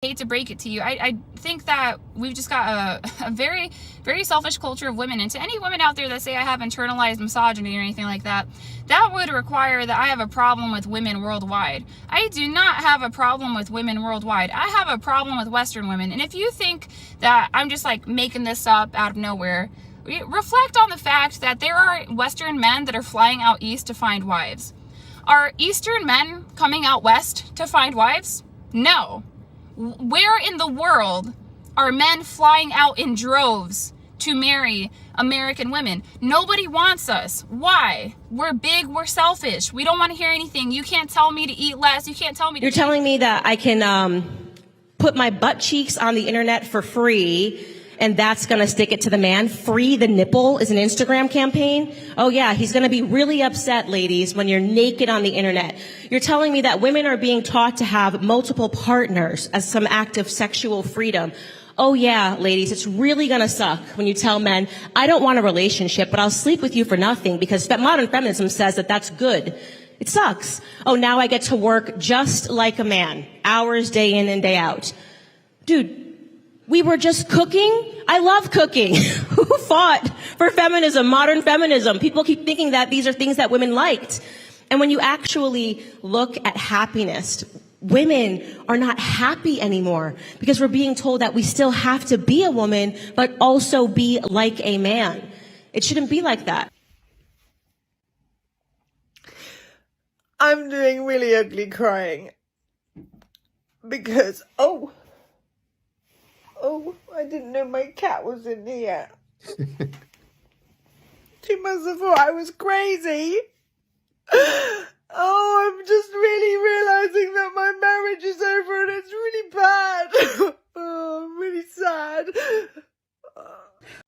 hate to break it to you. I think that we've just got a very, very selfish culture of women. And to any women out there that say I have internalized misogyny or anything like that, that would require that I have a problem with women worldwide. I do not have a problem with women worldwide. I have a problem with Western women. And if you think that I'm just like making this up out of nowhere, reflect on the fact that there are Western men that are flying out east to find wives. Are Eastern men coming out west to find wives? No. Where in the world are men flying out in droves to marry American women? Nobody wants us. Why? We're big, we're selfish. We don't want to hear anything. You can't tell me to eat less. You can't tell me to You're telling me that I can put my butt cheeks on the internet for free, and that's going to stick it to the man? Free the nipple is an Instagram campaign? Oh yeah, he's going to be really upset, ladies, when you're naked on the internet. You're telling me that women are being taught to have multiple partners as some act of sexual freedom. Oh yeah, ladies, it's really going to suck when you tell men, I don't want a relationship, but I'll sleep with you for nothing, because modern feminism says that that's good. It sucks. Oh, now I get to work just like a man, hours day in and day out. Dude, we were just cooking. I love cooking. Who fought for feminism, modern feminism? People keep thinking that these are things that women liked. And when you actually look at happiness, women are not happy anymore because we're being told that we still have to be a woman, but also be like a man. It shouldn't be like that. I'm doing really ugly crying because, oh, I didn't know my cat was in here. She must have thought I was crazy. Oh, I'm just really realizing that my marriage is over and it's really bad. Oh, I'm really sad.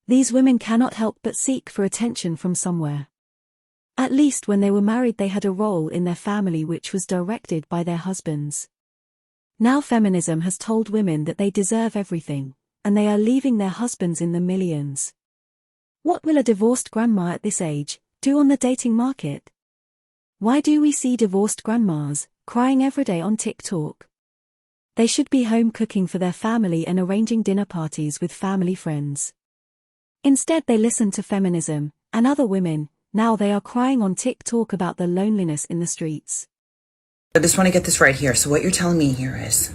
These women cannot help but seek for attention from somewhere. At least when they were married they had a role in their family which was directed by their husbands. Now feminism has told women that they deserve everything, and they are leaving their husbands in the millions. What will a divorced grandma at this age do on the dating market? Why do we see divorced grandmas crying every day on TikTok? They should be home cooking for their family and arranging dinner parties with family friends. Instead they listen to feminism and other women. Now they are crying on TikTok about the loneliness in the streets. I just want to get this right here. So what you're telling me here is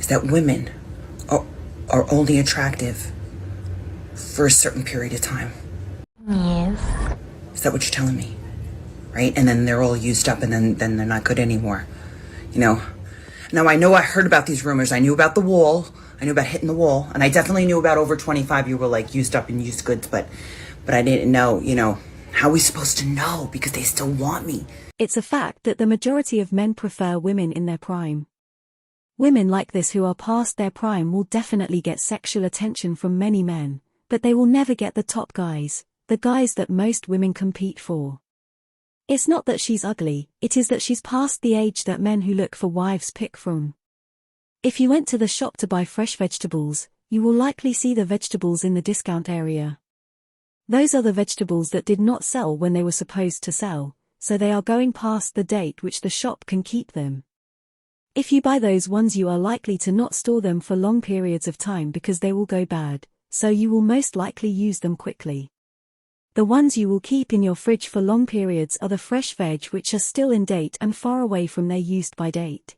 that women are only attractive for a certain period of time. Yes. Is that what you're telling me? Right? And then they're all used up and then they're not good anymore. You know? Now I know I heard about these rumors. I knew about the wall. I knew about hitting the wall. And I definitely knew about over 25 you were like used up and used goods. But I didn't know, you know, how are we supposed to know? Because they still want me. It's a fact that the majority of men prefer women in their prime. Women like this who are past their prime will definitely get sexual attention from many men, but they will never get the top guys, the guys that most women compete for. It's not that she's ugly, it is that she's past the age that men who look for wives pick from. If you went to the shop to buy fresh vegetables, you will likely see the vegetables in the discount area. Those are the vegetables that did not sell when they were supposed to sell, so they are going past the date which the shop can keep them. If you buy those ones you are likely to not store them for long periods of time because they will go bad, so you will most likely use them quickly. The ones you will keep in your fridge for long periods are the fresh veg which are still in date and far away from their used by date.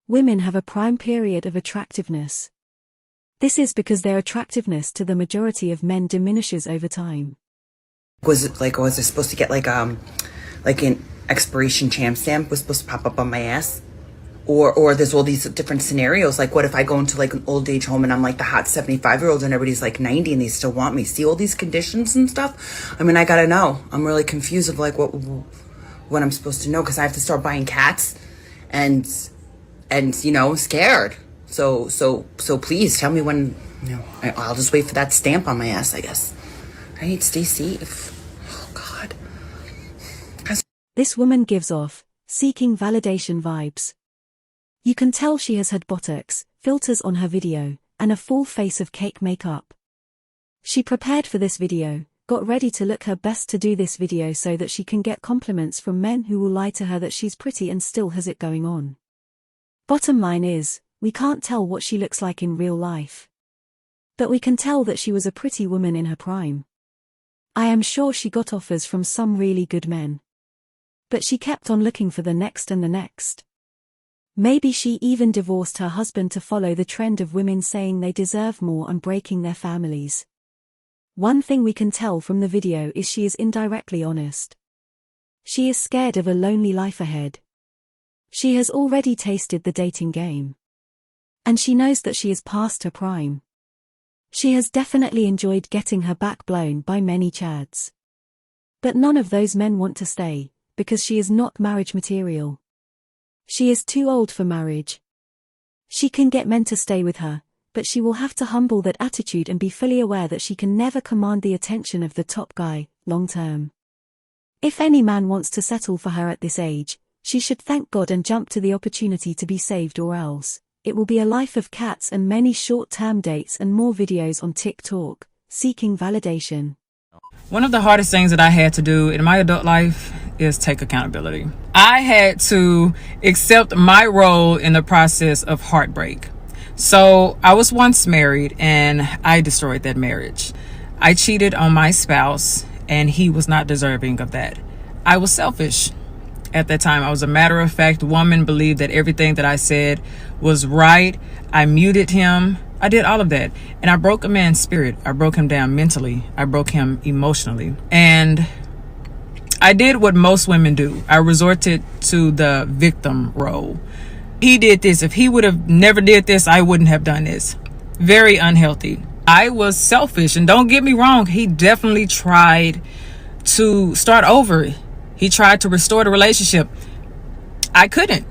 Women have a prime period of attractiveness. This is because their attractiveness to the majority of men diminishes over time. Was I supposed to get like an expiration champ stamp was supposed to pop up on my ass? Or there's all these different scenarios. Like what if I go into like an old age home and I'm like the hot 75-year-old and everybody's like 90 and they still want me? See all these conditions and stuff? I mean, I gotta know. I'm really confused of like what I'm supposed to know, because I have to start buying cats and you know, scared. So please tell me when, you know, I'll just wait for that stamp on my ass, I guess. Right? Stay safe. Oh God. This woman gives off seeking validation vibes. You can tell she has had Botox, filters on her video, and a full face of cake makeup. She prepared for this video, got ready to look her best to do this video so that she can get compliments from men who will lie to her that she's pretty and still has it going on. Bottom line is, We can't tell what she looks like in real life. But we can tell that she was a pretty woman in her prime. I am sure she got offers from some really good men. But she kept on looking for the next and the next. Maybe she even divorced her husband to follow the trend of women saying they deserve more and breaking their families. One thing we can tell from the video is she is indirectly honest. She is scared of a lonely life ahead. She has already tasted the dating game. And she knows that she is past her prime. She has definitely enjoyed getting her back blown by many chads. But none of those men want to stay, because she is not marriage material. She is too old for marriage. She can get men to stay with her, but she will have to humble that attitude and be fully aware that she can never command the attention of the top guy, long term. If any man wants to settle for her at this age, she should thank God and jump to the opportunity to be saved, or else it will be a life of cats and many short-term dates and more videos on TikTok, seeking validation. One of the hardest things that I had to do in my adult life is take accountability. I had to accept my role in the process of heartbreak. So I was once married and I destroyed that marriage. I cheated on my spouse and he was not deserving of that. I was selfish. At that time, I was a matter-of-fact woman, believed that everything that I said was right. I muted him. I did all of that. And I broke a man's spirit. I broke him down mentally. I broke him emotionally. And I did what most women do. I resorted to the victim role. He did this. If he would have never did this, I wouldn't have done this. Very unhealthy. I was selfish. And don't get me wrong, he definitely tried to start over. He tried to restore the relationship. I couldn't.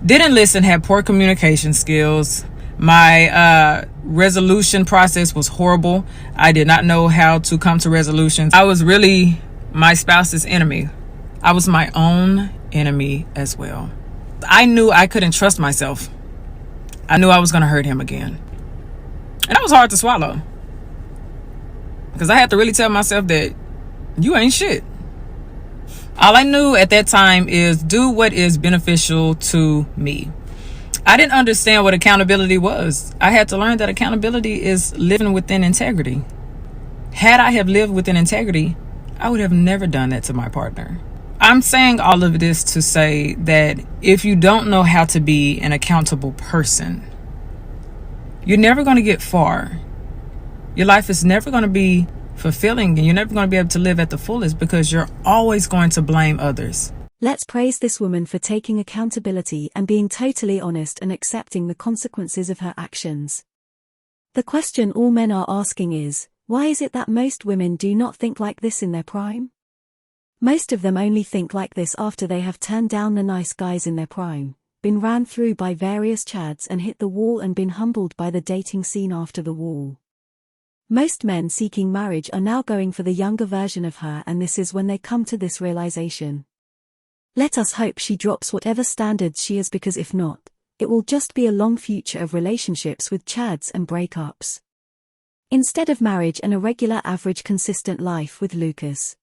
Didn't listen, had poor communication skills. My resolution process was horrible. I did not know how to come to resolutions. I was really my spouse's enemy. I was my own enemy as well. I knew I couldn't trust myself. I knew I was going to hurt him again. And that was hard to swallow. Because I had to really tell myself that you ain't shit. All I knew at that time is do what is beneficial to me. I didn't understand what accountability was. I had to learn that accountability is living within integrity. Had I have lived within integrity, I would have never done that to my partner. I'm saying all of this to say that if you don't know how to be an accountable person, you're never going to get far. Your life is never going to be fulfilling, and you're never going to be able to live at the fullest because you're always going to blame others. Let's praise this woman for taking accountability and being totally honest and accepting the consequences of her actions. The question all men are asking is, why is it that most women do not think like this in their prime? Most of them only think like this after they have turned down the nice guys in their prime, been ran through by various chads and hit the wall and been humbled by the dating scene after the wall. Most men seeking marriage are now going for the younger version of her, and this is when they come to this realization. Let us hope she drops whatever standards she is, because if not, it will just be a long future of relationships with chads and breakups. Instead of marriage and a regular average consistent life with Lucas.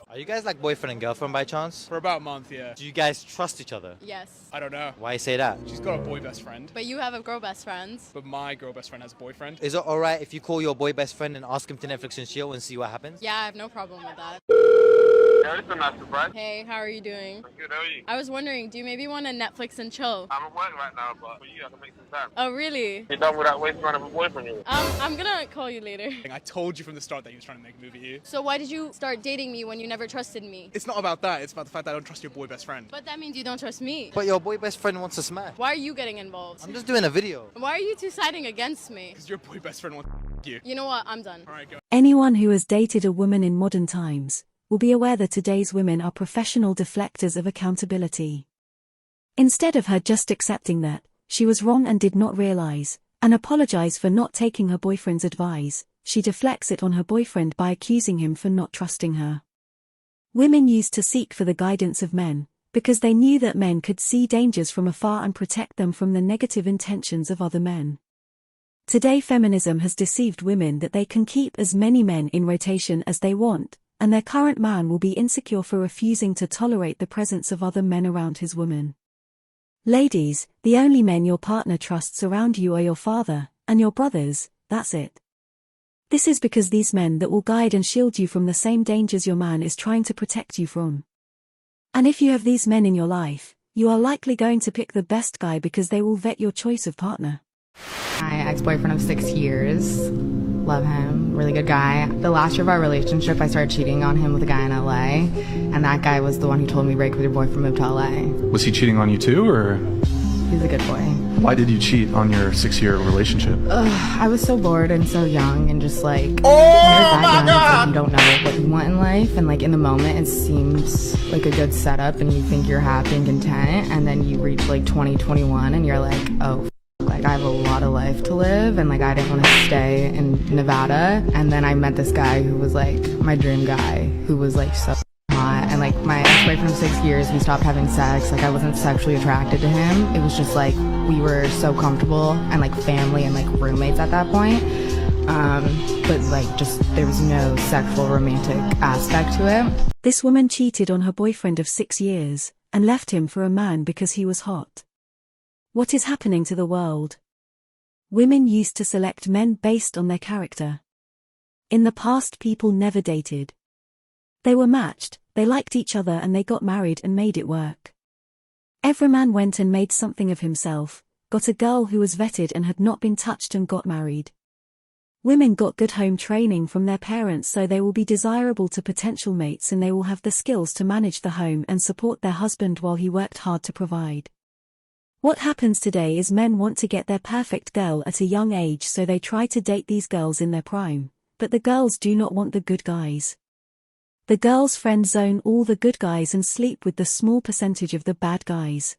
Are you guys like boyfriend and girlfriend by chance? For about a month, yeah. Do you guys trust each other? Yes. I don't know. Why you say that? She's got a boy best friend, But you have a girl best friend. but my girl best friend has a boyfriend. Is it alright if you call your boy best friend and ask him to Netflix and chill and see what happens? Yeah, I have no problem with that. Yeah, this is Master Brad. Hey, how are you doing? I'm good, how are you? I was wondering, do you maybe want to Netflix and chill? I'm at work right now, but for you, I can make some time. Oh, really? You're done with that waste around of a boyfriend, you? I'm gonna call you later. I told you from the start that he was trying to make a move at you. So why did you start dating me when you never trusted me? It's not about that, it's about the fact that I don't trust your boy best friend. But that means you don't trust me. But your boy best friend wants to smash. Why are you getting involved? I'm just doing a video. Why are you two siding against me? Because your boy best friend wants to you. You know what? I'm done. Alright, go. Anyone who has dated a woman in modern times will be aware that today's women are professional deflectors of accountability. Instead of her just accepting that she was wrong and did not realize, and apologize for not taking her boyfriend's advice, she deflects it on her boyfriend by accusing him for not trusting her. Women used to seek for the guidance of men, because they knew that men could see dangers from afar and protect them from the negative intentions of other men. Today feminism has deceived women that they can keep as many men in rotation as they want, and their current man will be insecure for refusing to tolerate the presence of other men around his woman. Ladies, the only men your partner trusts around you are your father and your brothers, that's it. This is because these men that will guide and shield you from the same dangers your man is trying to protect you from. And if you have these men in your life, you are likely going to pick the best guy because they will vet your choice of partner. My ex-boyfriend of 6 years. Love him. Really good guy. The last year of our relationship, I started cheating on him with a guy in LA. And that guy was the one who told me, break with your boyfriend, move to LA. Was he cheating on you too, or? He's a good boy. Why did you cheat on your 6-year relationship? I was so bored and so young and just like, when you're that young, it's like you don't know what you want in life. And like in the moment, it seems like a good setup and you think you're happy and content. And then you reach like 2021 and you're like, oh, like I have a lot of life to live and like I didn't want to stay in Nevada. And then I met this guy who was like my dream guy, who was like so hot. And like my ex-boyfriend of 6 years, we stopped having sex. Like I wasn't sexually attracted to him. It was just like we were so comfortable and like family and like roommates at that point. But like just there was no sexual romantic aspect to it. This woman cheated on her boyfriend of 6 years and left him for a man because he was hot. What is happening to the world? Women used to select men based on their character. In the past, people never dated. They were matched, they liked each other and they got married and made it work. Every man went and made something of himself, got a girl who was vetted and had not been touched and got married. Women got good home training from their parents so they will be desirable to potential mates and they will have the skills to manage the home and support their husband while he worked hard to provide. What happens today is men want to get their perfect girl at a young age so they try to date these girls in their prime, but the girls do not want the good guys. The girls friend zone all the good guys and sleep with the small percentage of the bad guys.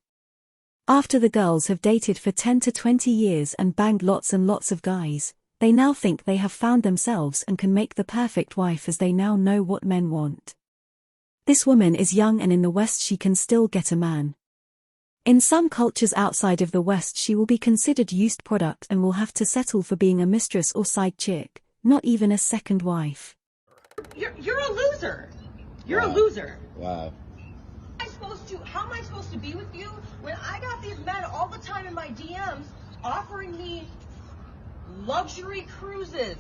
After the girls have dated for 10 to 20 years and banged lots and lots of guys, they now think they have found themselves and can make the perfect wife as they now know what men want. This woman is young and in the West she can still get a man. In some cultures outside of the West she will be considered used product and will have to settle for being a mistress or side chick, not even a second wife. You're a loser. You're a loser. Wow. How am I supposed to be with you when I got these men all the time in my DMs offering me luxury cruises,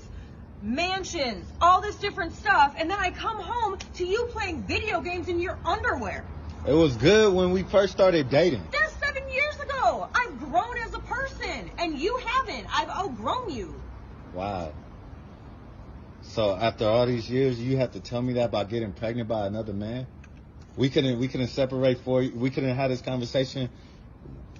mansions, all this different stuff, and then I come home to you playing video games in your underwear? It was good when we first started dating. That's 7 years ago. I've grown as a person, and you haven't. I've outgrown you. Wow. So after all these years, you have to tell me that about getting pregnant by another man? We couldn't separate we couldn't have this conversation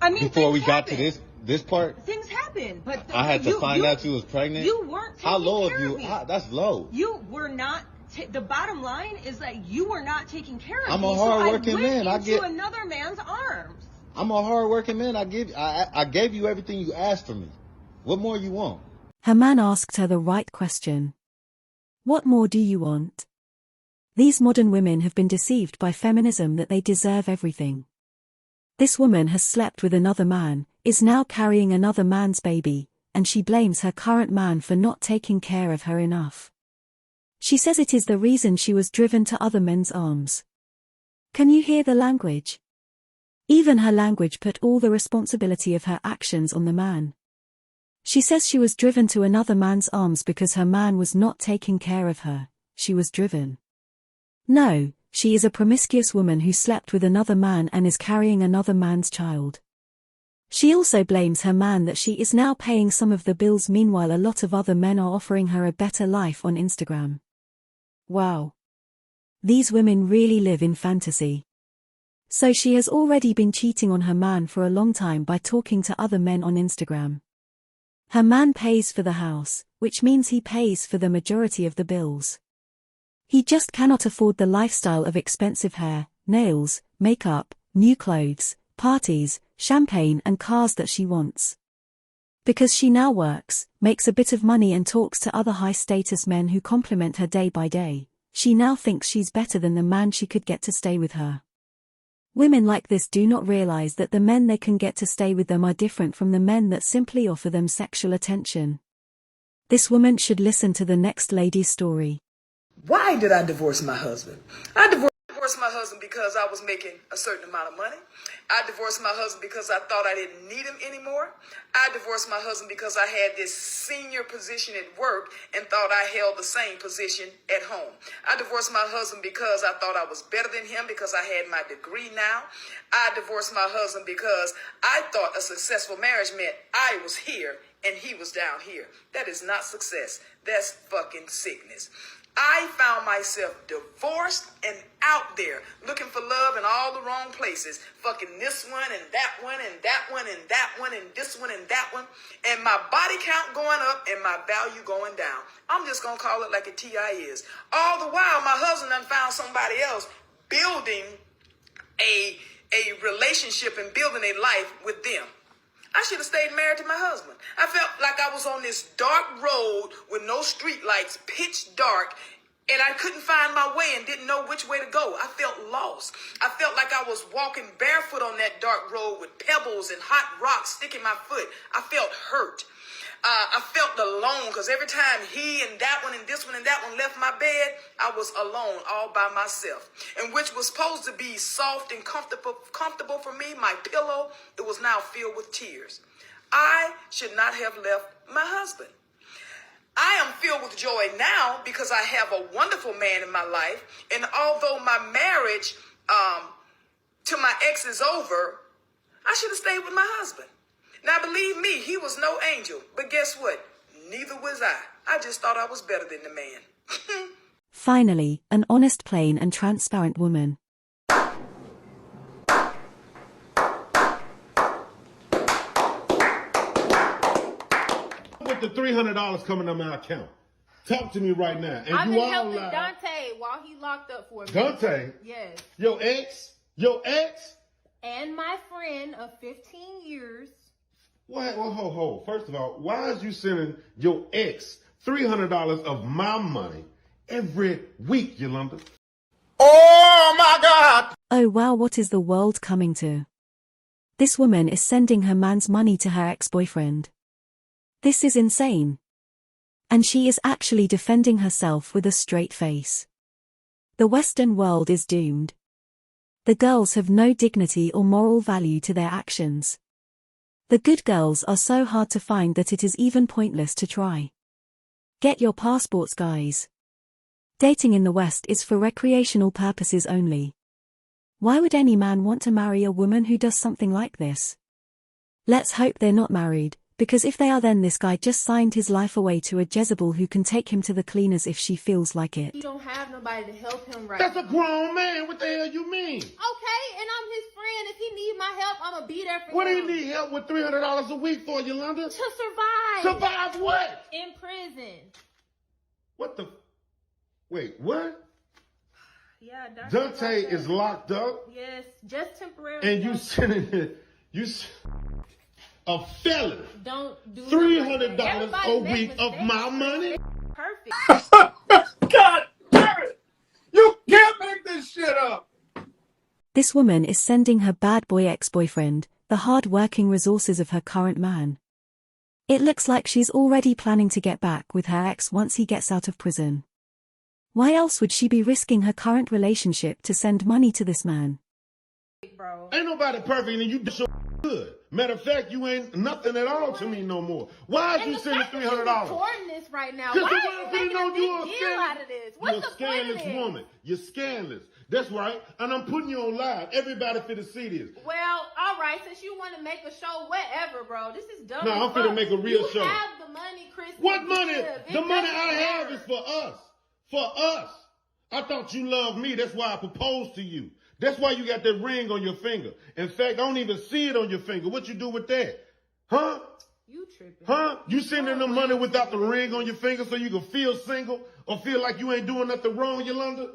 before we got to this part? Things happen, but I had to find out you was pregnant? You weren't taking How low care of you? of me. That's low. You were not. The bottom line is that you were not taking care of I'm me. a hard-working so I went man. into another man's arms. I'm a hard-working man. I gave you everything you asked for me. What more you want? Her man asked her the right question. What more do you want? These modern women have been deceived by feminism that they deserve everything. This woman has slept with another man, is now carrying another man's baby, and she blames her current man for not taking care of her enough. She says it is the reason she was driven to other men's arms. Can you hear the language? Even her language put all the responsibility of her actions on the man. She says she was driven to another man's arms because her man was not taking care of her. She was driven. No, she is a promiscuous woman who slept with another man and is carrying another man's child. She also blames her man that she is now paying some of the bills. Meanwhile, a lot of other men are offering her a better life on Instagram. Wow. These women really live in fantasy. So she has already been cheating on her man for a long time by talking to other men on Instagram. Her man pays for the house, which means he pays for the majority of the bills. He just cannot afford the lifestyle of expensive hair, nails, makeup, new clothes, parties, champagne and cars that she wants. Because she now works, makes a bit of money and talks to other high-status men who compliment her day by day, she now thinks she's better than the man she could get to stay with her. Women like this do not realize that the men they can get to stay with them are different from the men that simply offer them sexual attention. This woman should listen to the next lady's story. Why did I divorce my husband? I divorced divorced my husband because I was making a certain amount of money. I divorced my husband because I thought I didn't need him anymore. I divorced my husband because I had this senior position at work and thought I held the same position at home. I divorced my husband because I thought I was better than him because I had my degree now. I divorced my husband because I thought a successful marriage meant I was here and he was down here. That is not success. That's fucking sickness. I found myself divorced and out there looking for love in all the wrong places. Fucking this one and that one and that one and that one and this one and that one. And my body count going up and my value going down. I'm just going to call it like a TI is. All the while, my husband done found somebody else building a relationship and building a life with them. I should have stayed married to my husband. I felt like I was on this dark road with no street lights, pitch dark, and I couldn't find my way and didn't know which way to go. I felt lost. I felt like I was walking barefoot on that dark road with pebbles and hot rocks sticking my foot. I felt hurt. I felt alone because every time he and that one and this one and that one left my bed, I was alone all by myself. And which was supposed to be soft and comfortable for me, my pillow, it was now filled with tears. I should not have left my husband. I am filled with joy now because I have a wonderful man in my life. And although my marriage to my ex is over, I should have stayed with my husband. Now, believe me, he was no angel. But guess what? Neither was I. I just thought I was better than the man. Finally, an honest, plain and transparent woman. With the $300 coming on my account. Talk to me right now. And I've you been all helping lied. Dante while he locked up for me. Dante? Yes. Your ex? Your ex? And my friend of 15 years. What? Well, ho. First of all, why is you sending your ex $300 of my money every week, Yolanda? Oh my God! Oh wow, what is the world coming to? This woman is sending her man's money to her ex-boyfriend. This is insane. And she is actually defending herself with a straight face. The Western world is doomed. The girls have no dignity or moral value to their actions. The good girls are so hard to find that it is even pointless to try. Get your passports, guys. Dating in the West is for recreational purposes only. Why would any man want to marry a woman who does something like this? Let's hope they're not married, because if they are, then this guy just signed his life away to a Jezebel who can take him to the cleaners if she feels like it. He don't have nobody to help him right That's now. a grown man. What the hell you mean? Okay, and I'm his friend. If he need my help, I'm gonna be there for What do him. you need help with $300 a week for, Yolanda? To survive. Survive what? In prison. What the? Wait, what? Yeah, Dante is locked up? Yes, just temporarily. And you sending it, a felon, don't do $300 a week of my money? Perfect. God damn it! You can't make this shit up! This woman is sending her bad boy ex-boyfriend the hard-working resources of her current man. It looks like she's already planning to get back with her ex once he gets out of prison. Why else would she be risking her current relationship to send money to this man? Bro. Ain't nobody perfect and you so good. Matter of fact, you ain't nothing at all to me no more. Why is you sending $300? Recording this right now. Because Why the are you world making know a big you a deal out of this? What's You're the a point of scandalous this? woman. You're scandalous. That's right. And I'm putting you on live. Everybody finna see this. Well, all right. Since you want to make a show, whatever, bro. This is dumb. No, I'm finna make a real show. You have the money, Chris. What money? It The money doesn't I have matter. is for us. For us. I thought you loved me. That's why I proposed to you. That's why you got that ring on your finger. In fact, I don't even see it on your finger. What you do with that? Huh? You tripping. Huh? You sending them money without the ring on your finger so you can feel single or feel like you ain't doing nothing wrong, Yolanda?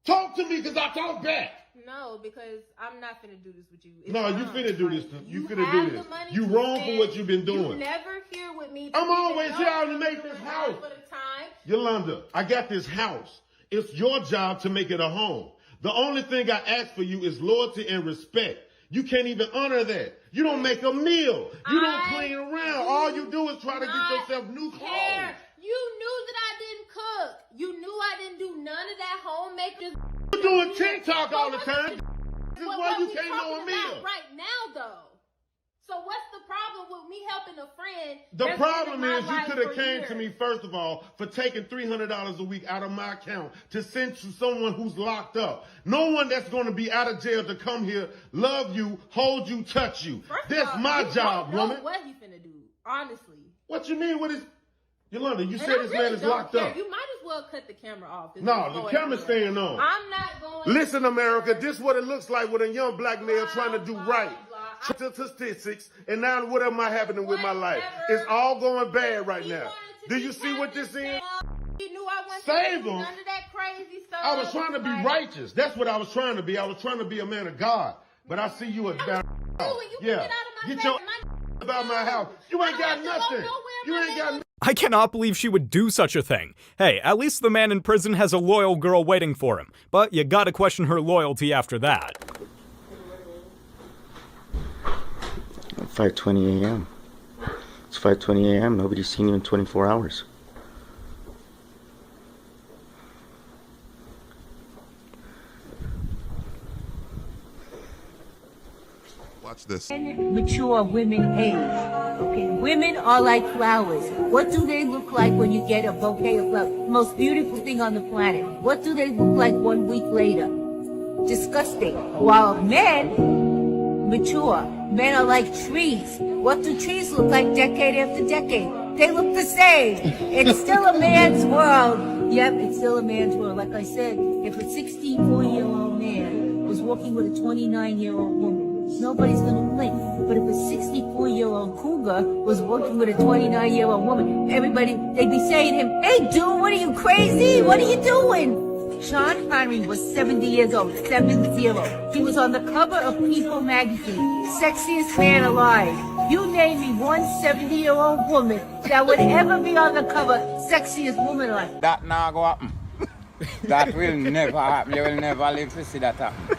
Talk to me because I talk back. No, because I'm not finna do this with you. It's No, you wrong. finna do this. You finna have do this. the money You to wrong for spend. what you've been You doing. never here with me. I'm always here to make this house. For the time. Yolanda, I got this house. It's your job to make it a home. The only thing I ask for you is loyalty and respect. You can't even honor that. You don't make a meal. You don't clean around. All you do is try to get yourself new clothes. You knew that I didn't cook. you knew I didn't do none of that homemaker. You're doing TikTok all the time. This is why you can't know a meal. Right now, though. So what's the problem with me helping a friend? The problem is you could have came to me, first of all, for taking $300 a week out of my account to send to someone who's locked up. No one that's going to be out of jail to come here, love you, hold you, touch you. That's my job, woman. What he finna do, honestly. What you mean? What is... Yolanda, you said this man is locked up. You might as well cut the camera off. No, the camera's staying on. I'm not going... Listen, America, this is what it looks like with a young black male trying to do right. Statistics, and now whatever might happening with my life. It's all going bad right now. Do you see what this is? Save them. I was trying to be righteous. That's what I was trying to be. I was trying to be a man of God. But I see you a down. Yeah. Get your about my house. You ain't got nothing. You ain't got nothing. I cannot believe she would do such a thing. Hey, at least the man in prison has a loyal girl waiting for him. But you gotta question her loyalty after that. 5:20 a.m. It's 5:20 a.m. Nobody's seen you in 24 hours. Watch this. Mature women age. Okay, women are like flowers. What do they look like when you get a bouquet of flowers? Most beautiful thing on the planet. What do they look like 1 week later? Disgusting. While men mature. Men are like trees. What do trees look like decade after decade? They look the same. It's still a man's world. Yep, it's still a man's world. Like I said, if a 64-year-old man was walking with a 29-year-old woman, nobody's gonna blink. But if a 64-year-old cougar was walking with a 29-year-old woman, everybody, they'd be saying to him, "Hey, dude, what are you, crazy? What are you doing?" Sean Connery was 70 years old, 70. He was on the cover of People magazine, sexiest man alive. You name me one 70-year-old woman that would ever be on the cover, sexiest woman alive. That not go happen. That will never happen. You will never live to see that happen.